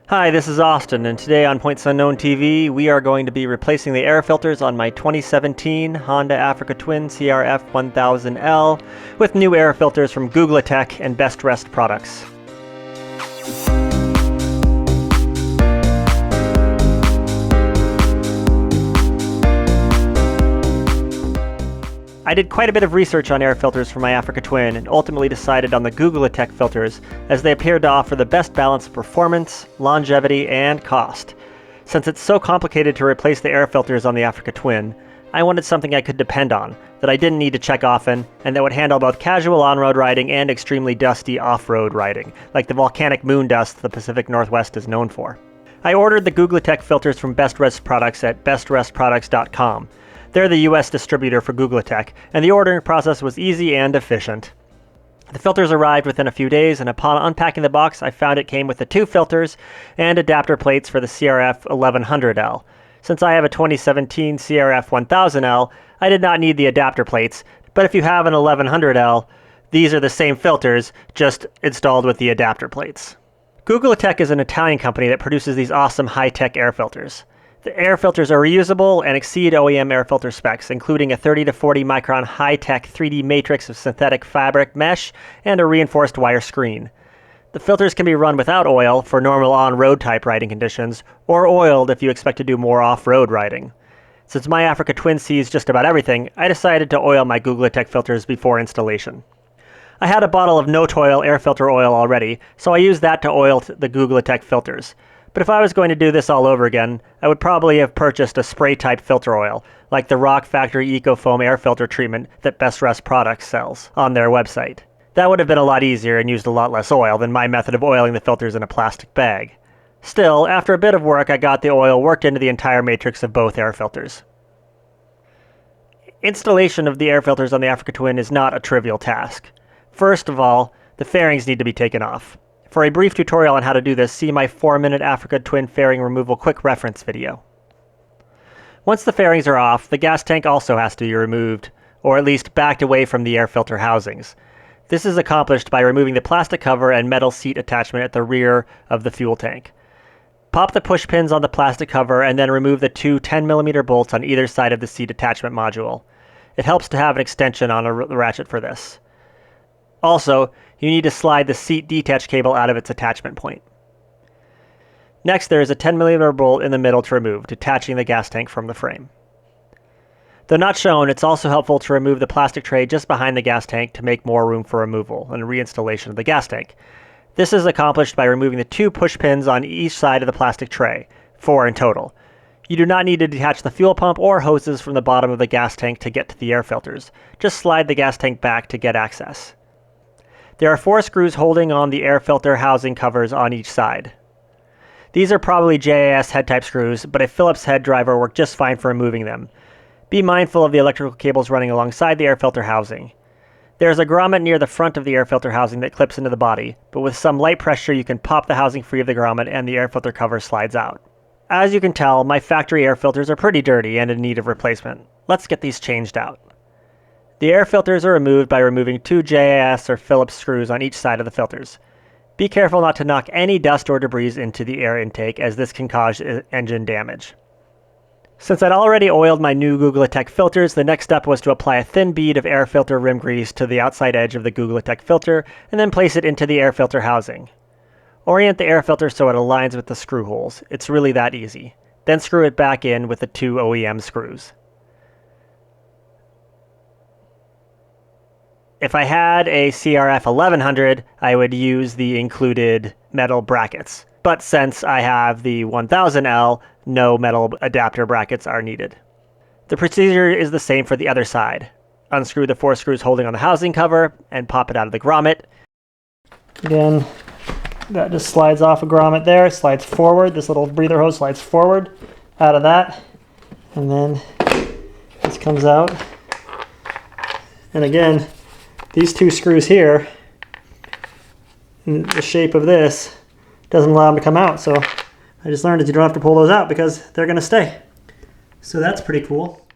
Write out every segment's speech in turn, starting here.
Hi, this is Austin, and today on Points Unknown TV, we are going to be replacing the air filters on my 2017 Honda Africa Twin CRF1000L with new air filters from GUGLaTech and Best Rest products. I did quite a bit of research on air filters for my Africa Twin and ultimately decided on the GUGLaTech filters as they appeared to offer the best balance of performance, longevity, and cost. Since it's so complicated to replace the air filters on the Africa Twin, I wanted something I could depend on, that I didn't need to check often, and that would handle both casual on-road riding and extremely dusty off-road riding, like the volcanic moon dust the Pacific Northwest is known for. I ordered the GUGLaTech filters from Best Rest products at bestrestproducts.com. They're the US distributor for GUGLaTech, and the ordering process was easy and efficient. The filters arrived within a few days, and upon unpacking the box, I found it came with the 2 filters and adapter plates for the CRF1100L. Since I have a 2017 CRF1000L, I did not need the adapter plates, but if you have an 1100L, these are the same filters, just installed with the adapter plates. GUGLaTech is an Italian company that produces these awesome high-tech air filters. The air filters are reusable and exceed OEM air filter specs, including a 30 to 40 micron high-tech 3D matrix of synthetic fabric mesh and a reinforced wire screen. The filters can be run without oil for normal on-road type riding conditions, or oiled if you expect to do more off-road riding. Since my Africa Twin sees just about everything, I decided to oil my GUGLaTech filters before installation. I had a bottle of no-toil air filter oil already, so I used that to oil the GUGLaTech filters. But if I was going to do this all over again, I would probably have purchased a spray-type filter oil, like the Rock Factory EcoFoam air filter treatment that Best Rest Products sells on their website. That would have been a lot easier and used a lot less oil than my method of oiling the filters in a plastic bag. Still, after a bit of work, I got the oil worked into the entire matrix of both air filters. Installation of the air filters on the Africa Twin is not a trivial task. First of all, the fairings need to be taken off. For a brief tutorial on how to do this, see my 4-minute Africa Twin fairing removal quick reference video. Once the fairings are off, the gas tank also has to be removed, or at least backed away from the air filter housings. This is accomplished by removing the plastic cover and metal seat attachment at the rear of the fuel tank. Pop the push pins on the plastic cover and then remove the 2 10mm bolts on either side of the seat attachment module. It helps to have an extension on a ratchet for this. Also, you need to slide the seat detach cable out of its attachment point. Next, there is a 10mm bolt in the middle to remove, detaching the gas tank from the frame. Though not shown, it's also helpful to remove the plastic tray just behind the gas tank to make more room for removal and reinstallation of the gas tank. This is accomplished by removing the 2 push pins on each side of the plastic tray, 4 in total. You do not need to detach the fuel pump or hoses from the bottom of the gas tank to get to the air filters. Just slide the gas tank back to get access. There are 4 screws holding on the air filter housing covers on each side. These are probably JAS head type screws, but a Phillips head driver worked just fine for removing them. Be mindful of the electrical cables running alongside the air filter housing. There is a grommet near the front of the air filter housing that clips into the body, but with some light pressure you can pop the housing free of the grommet and the air filter cover slides out. As you can tell, my factory air filters are pretty dirty and in need of replacement. Let's get these changed out. The air filters are removed by removing 2 JAS or Phillips screws on each side of the filters. Be careful not to knock any dust or debris into the air intake, as this can cause engine damage. Since I'd already oiled my new GUGLaTech filters, the next step was to apply a thin bead of air filter rim grease to the outside edge of the GUGLaTech filter and then place it into the air filter housing. Orient the air filter so it aligns with the screw holes. It's really that easy. Then screw it back in with the 2 OEM screws. If I had a CRF1100, I would use the included metal brackets. But since I have the 1000L, no metal adapter brackets are needed. The procedure is the same for the other side. Unscrew the 4 screws holding on the housing cover and pop it out of the grommet. Again, that just slides off a grommet there, slides forward. This little breather hose slides forward out of that. And then this comes out. And again, these 2 screws here, in the shape of this, doesn't allow them to come out. So I just learned that you don't have to pull those out because they're going to stay. So that's pretty cool.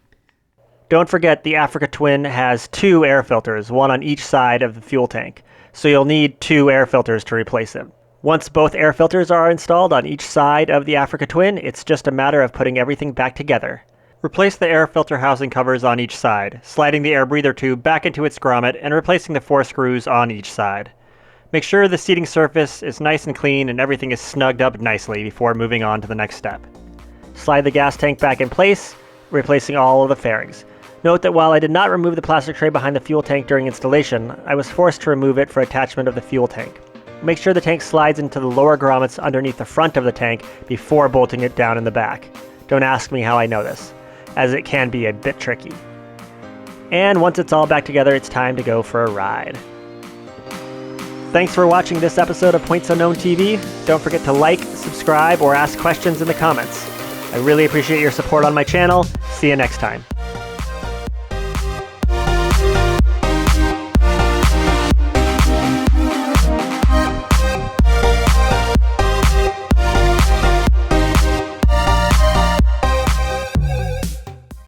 Don't forget the Africa Twin has 2 air filters, one on each side of the fuel tank. So you'll need 2 air filters to replace them. Once both air filters are installed on each side of the Africa Twin, it's just a matter of putting everything back together. Replace the air filter housing covers on each side, sliding the air breather tube back into its grommet and replacing the 4 screws on each side. Make sure the seating surface is nice and clean and everything is snugged up nicely before moving on to the next step. Slide the gas tank back in place, replacing all of the fairings. Note that while I did not remove the plastic tray behind the fuel tank during installation, I was forced to remove it for attachment of the fuel tank. Make sure the tank slides into the lower grommets underneath the front of the tank before bolting it down in the back. Don't ask me how I know this, as it can be a bit tricky. And once it's all back together, it's time to go for a ride. Thanks for watching this episode of Points Unknown TV. Don't forget to like, subscribe, or ask questions in the comments. I really appreciate your support on my channel. See you next time.